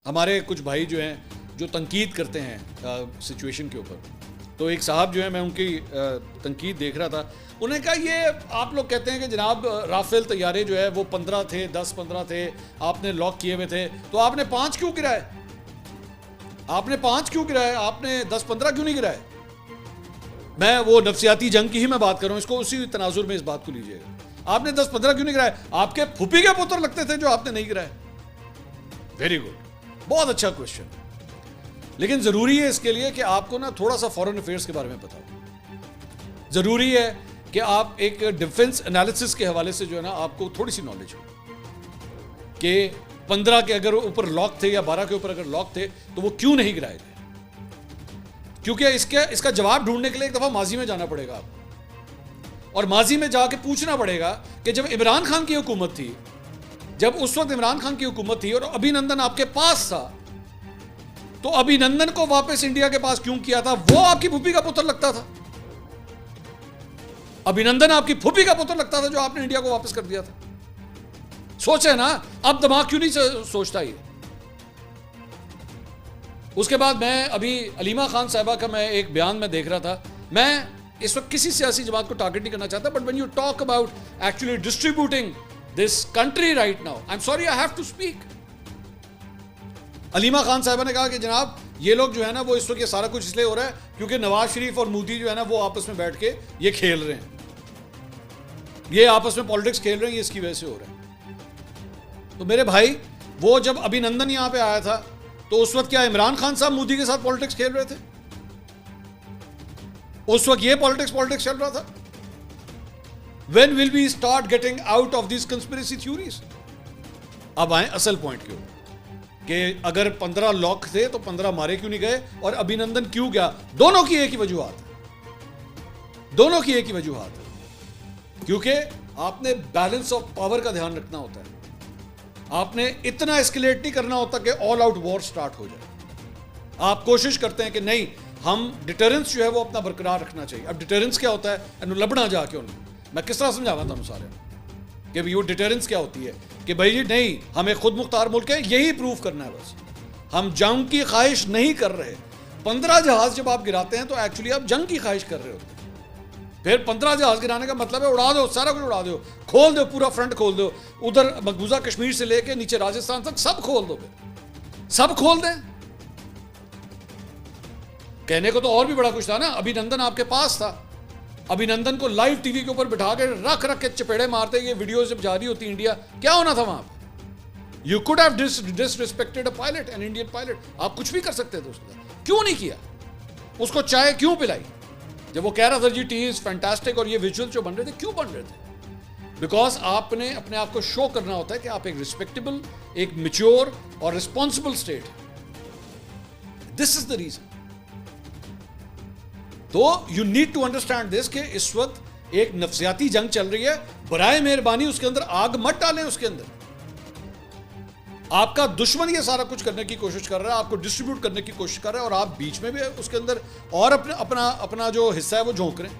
हमारे कुछ भाई जो हैं जो तनकीद करते हैं सिचुएशन के ऊपर, तो एक साहब जो है मैं उनकी तनकीद देख रहा था। उन्होंने कहा ये आप लोग कहते हैं कि जनाब राफेल तैयारे जो है वो 15 थे, 10-15 थे, आपने लॉक किए हुए थे, तो आपने 5 क्यों गिराए? आपने 5 क्यों गिराए? आपने 10-15 क्यों नहीं गिराए? मैं वो नफ्सियाती जंग की ही मैं बात कर रहा हूँ, इसको उसी तनाजुर में इस बात को लीजिएगा। आपने 10-15 क्यों नहीं गिराए? आपके फूफी के पुत्र लगते थे जो आपने नहीं गिराए। वेरी गुड, बहुत अच्छा क्वेश्चन। लेकिन जरूरी है इसके लिए कि आपको ना थोड़ा सा फॉरेन अफेयर्स के बारे में पता हो। जरूरी है कि आप एक डिफेंस एनालिसिस के हवाले से जो है ना आपको थोड़ी सी नॉलेज हो कि 15 के अगर ऊपर लॉक थे या 12 के ऊपर अगर लॉक थे तो वो क्यों नहीं गिराए गए। क्योंकि इसका जवाब ढूंढने के लिए एक दफा माजी में जाना पड़ेगा आपको, और माजी में जाके पूछना पड़ेगा कि जब इमरान खान की हुकूमत थी, जब उस वक्त इमरान खान की हुकूमत थी और अभिनंदन आपके पास था, तो अभिनंदन को वापस इंडिया के पास क्यों किया था? वो आपकी फूफी का पुत्र लगता था। अभिनंदन आपकी फूफी का पुत्र लगता था जो आपने इंडिया को वापस कर दिया था। सोचे ना, अब दिमाग क्यों नहीं सोचता ये? उसके बाद मैं अभी अलीमा खान साहिबा का मैं एक बयान में देख रहा था। मैं इस वक्त किसी सियासी जमात को टारगेट नहीं करना चाहता, but when you talk about actually distributing this country right now, I am sorry I have to speak. Aleema Khan साहिबा ने कहा कि जनाब ये लोग जो है ना वो इस वक्त ये सारा कुछ इसलिए हो रहा है क्योंकि नवाज शरीफ और मोदी जो है ना वो आपस में बैठ के ये खेल रहे हैं, ये आपस में पॉलिटिक्स खेल रहे हैं, ये इसकी वजह से हो रहा है। तो मेरे भाई, वो जब अभिनंदन यहां पे आया था तो उस वक्त क्या इमरान खान साहब मोदी के साथ पॉलिटिक्स खेल रहे थे? उस वक्त ये पॉलिटिक्स चल रहा था। When will we start getting out of these conspiracy theories? अब आए असल पॉइंट के ऊपर कि अगर 15 लॉक थे तो 15 मारे क्यों नहीं गए और अभिनंदन क्यों गया? दोनों की एक ही वजूहत है, दोनों की एक ही वजूहत है, क्योंकि आपने बैलेंस ऑफ पावर का ध्यान रखना होता है। आपने इतना एस्केलेट नहीं करना होता कि ऑल आउट वॉर स्टार्ट हो जाए। आप कोशिश करते हैं कि नहीं, हम डिटरेंस जो है वो अपना बरकरार रखना चाहिए। अब डिटरेंस क्या होता है? लबना जाके उन्हें मैं किस तरह समझावा था सारे कि भाई वो डिटरेंस क्या होती है कि भाई जी नहीं, हमें खुद मुख्तार मुल्क है, यही प्रूव करना है बस, हम जंग की ख्वाहिश नहीं कर रहे। 15 जहाज जब आप गिराते हैं तो एक्चुअली आप जंग की ख्वाहिश कर रहे होते हैं। फिर 15 जहाज गिराने का मतलब है उड़ा दो, सारा कुछ उड़ा दो, खोल दो, पूरा फ्रंट खोल दो, उधर मकबूजा कश्मीर से लेके नीचे राजस्थान तक सब खोल दो, फिर सब खोल दें। कहने को तो और भी बड़ा कुछ था ना। अभिनंदन आपके पास था, अभिनंदन को लाइव टीवी के ऊपर बिठा के रख के चपेड़े मारते, ये वीडियो जब जारी होती इंडिया, क्या होना था वहां पर? You could have disrespected a pilot, an Indian pilot. आप कुछ भी कर सकते थे उसके साथ, क्यों नहीं किया? उसको चाय क्यों पिलाई जब वो कह रहा था जी टी इज फैंटास्टिक, और ये विजुअल जो बन रहे थे क्यों बन रहे थे? बिकॉज आपने अपने आप को शो करना होता है कि आप एक रिस्पेक्टेबल, एक मैच्योर और रिस्पॉन्सिबल स्टेट है। This is the reason. तो you need to understand this कि इस वक्त एक नफ्सियाती जंग चल रही है। बराए मेहरबानी उसके अंदर आग मत डालें। उसके अंदर आपका दुश्मन ये सारा कुछ करने की कोशिश कर रहा है, आपको डिस्ट्रीब्यूट करने की कोशिश कर रहा है, और आप बीच में भी उसके अंदर और अपना जो हिस्सा है वो झोंक रहे हैं।